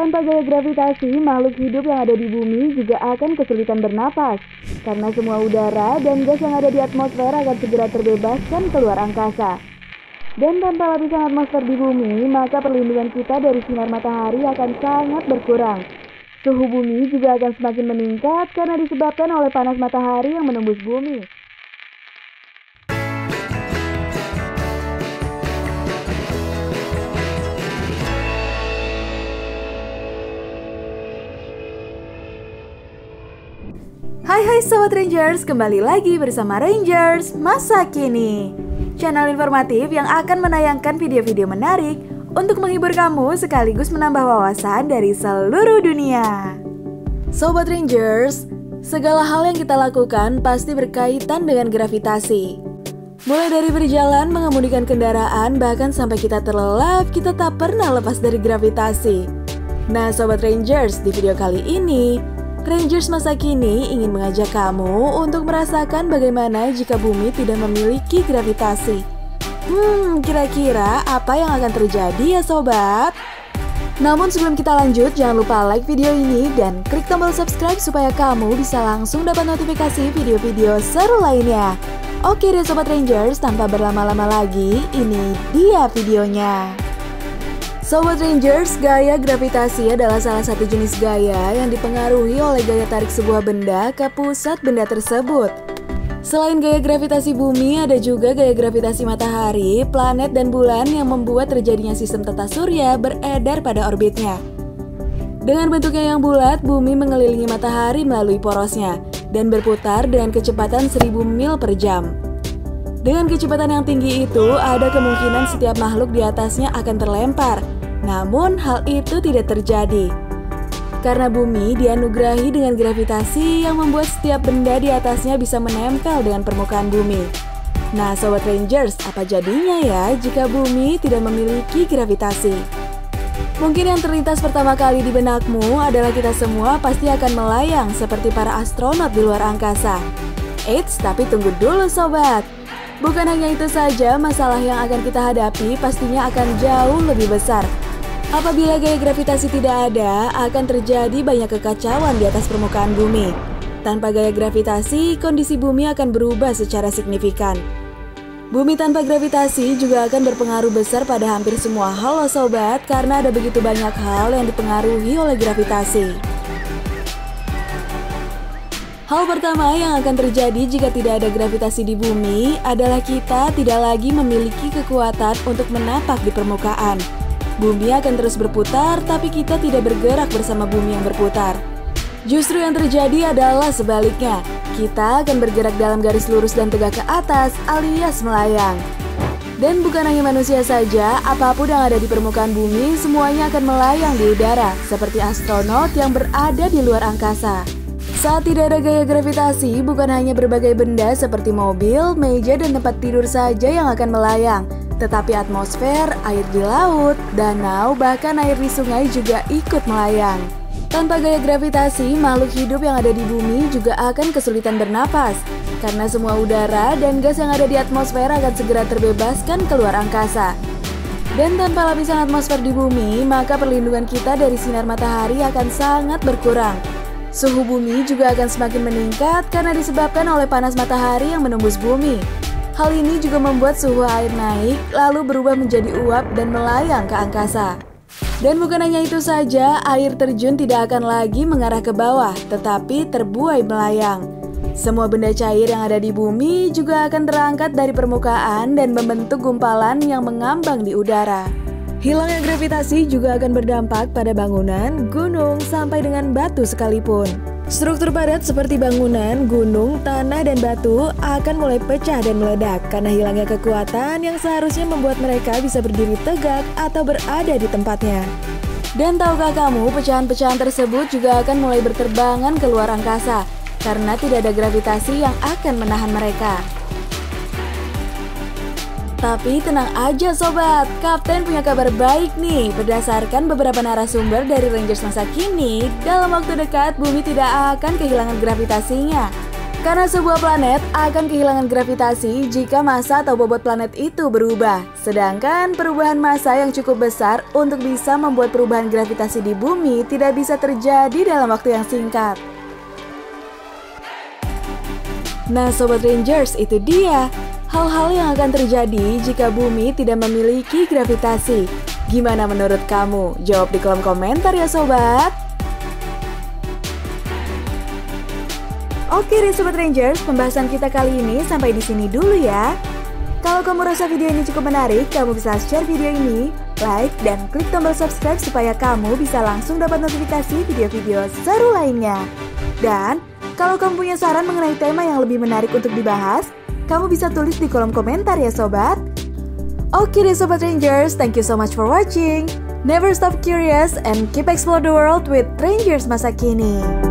Tanpa gaya gravitasi, makhluk hidup yang ada di bumi juga akan kesulitan bernapas, karena semua udara dan gas yang ada di atmosfer akan segera terbebaskan keluar angkasa. Dan tanpa lapisan atmosfer di bumi, maka perlindungan kita dari sinar matahari akan sangat berkurang. Suhu bumi juga akan semakin meningkat karena disebabkan oleh panas matahari yang menembus bumi. Hai Sobat Rangers, kembali lagi bersama Rangers Masa Kini, channel informatif yang akan menayangkan video-video menarik untuk menghibur kamu sekaligus menambah wawasan dari seluruh dunia. Sobat Rangers, segala hal yang kita lakukan pasti berkaitan dengan gravitasi. Mulai dari berjalan, mengemudikan kendaraan, bahkan sampai kita terlelap, kita tak pernah lepas dari gravitasi. Nah Sobat Rangers, di video kali ini Rangers Masa Kini ingin mengajak kamu untuk merasakan bagaimana jika bumi tidak memiliki gravitasi. Kira-kira apa yang akan terjadi ya sobat? Namun sebelum kita lanjut, jangan lupa like video ini dan klik tombol subscribe supaya kamu bisa langsung dapat notifikasi video-video seru lainnya. Oke deh Sobat Rangers, tanpa berlama-lama lagi, ini dia videonya. Sobat Rangers, gaya gravitasi adalah salah satu jenis gaya yang dipengaruhi oleh gaya tarik sebuah benda ke pusat benda tersebut. Selain gaya gravitasi bumi, ada juga gaya gravitasi matahari, planet, dan bulan yang membuat terjadinya sistem tata surya beredar pada orbitnya. Dengan bentuknya yang bulat, bumi mengelilingi matahari melalui porosnya dan berputar dengan kecepatan 1000 mil per jam. Dengan kecepatan yang tinggi itu, ada kemungkinan setiap makhluk di atasnya akan terlempar. Namun hal itu tidak terjadi karena bumi dianugerahi dengan gravitasi yang membuat setiap benda di atasnya bisa menempel dengan permukaan bumi. Nah Sobat Rangers, apa jadinya ya jika bumi tidak memiliki gravitasi? Mungkin yang terlintas pertama kali di benakmu adalah kita semua pasti akan melayang seperti para astronot di luar angkasa. Eits, tapi tunggu dulu sobat. Bukan hanya itu saja, masalah yang akan kita hadapi pastinya akan jauh lebih besar. Apabila gaya gravitasi tidak ada, akan terjadi banyak kekacauan di atas permukaan bumi. Tanpa gaya gravitasi, kondisi bumi akan berubah secara signifikan. Bumi tanpa gravitasi juga akan berpengaruh besar pada hampir semua hal loh sobat, karena ada begitu banyak hal yang dipengaruhi oleh gravitasi. Hal pertama yang akan terjadi jika tidak ada gravitasi di bumi adalah kita tidak lagi memiliki kekuatan untuk menapak di permukaan. Bumi akan terus berputar, tapi kita tidak bergerak bersama bumi yang berputar. Justru yang terjadi adalah sebaliknya. Kita akan bergerak dalam garis lurus dan tegak ke atas, alias melayang. Dan bukan hanya manusia saja, apapun yang ada di permukaan bumi semuanya akan melayang di udara, seperti astronot yang berada di luar angkasa. Saat tidak ada gaya gravitasi, bukan hanya berbagai benda seperti mobil, meja, dan tempat tidur saja yang akan melayang, tetapi atmosfer, air di laut, danau, bahkan air di sungai juga ikut melayang. Tanpa gaya gravitasi, makhluk hidup yang ada di bumi juga akan kesulitan bernapas, karena semua udara dan gas yang ada di atmosfer akan segera terbebaskan keluar angkasa. Dan tanpa lapisan atmosfer di bumi, maka perlindungan kita dari sinar matahari akan sangat berkurang. Suhu bumi juga akan semakin meningkat karena disebabkan oleh panas matahari yang menembus bumi. Hal ini juga membuat suhu air naik, lalu berubah menjadi uap dan melayang ke angkasa. Dan bukan hanya itu saja, air terjun tidak akan lagi mengarah ke bawah, tetapi terbuai melayang. Semua benda cair yang ada di bumi juga akan terangkat dari permukaan dan membentuk gumpalan yang mengambang di udara. Hilangnya gravitasi juga akan berdampak pada bangunan, gunung, sampai dengan batu sekalipun. Struktur padat seperti bangunan, gunung, tanah, dan batu akan mulai pecah dan meledak karena hilangnya kekuatan yang seharusnya membuat mereka bisa berdiri tegak atau berada di tempatnya. Dan tahukah kamu, pecahan-pecahan tersebut juga akan mulai berterbangan ke luar angkasa karena tidak ada gravitasi yang akan menahan mereka. Tapi tenang aja sobat, Kapten punya kabar baik nih. Berdasarkan beberapa narasumber dari Rangers Masa Kini, dalam waktu dekat bumi tidak akan kehilangan gravitasinya. Karena sebuah planet akan kehilangan gravitasi jika massa atau bobot planet itu berubah. Sedangkan perubahan massa yang cukup besar untuk bisa membuat perubahan gravitasi di bumi tidak bisa terjadi dalam waktu yang singkat. Nah Sobat Rangers, itu dia hal-hal yang akan terjadi jika bumi tidak memiliki gravitasi. Gimana menurut kamu? Jawab di kolom komentar ya Sobat. Oke deh Sobat Rangers, pembahasan kita kali ini sampai di sini dulu ya. Kalau kamu rasa video ini cukup menarik, kamu bisa share video ini, like, dan klik tombol subscribe supaya kamu bisa langsung dapat notifikasi video-video seru lainnya. Dan kalau kamu punya saran mengenai tema yang lebih menarik untuk dibahas, kamu bisa tulis di kolom komentar ya Sobat. Oke deh Sobat Rangers, thank you so much for watching. Never stop curious and keep explore the world with Rangers masa kini.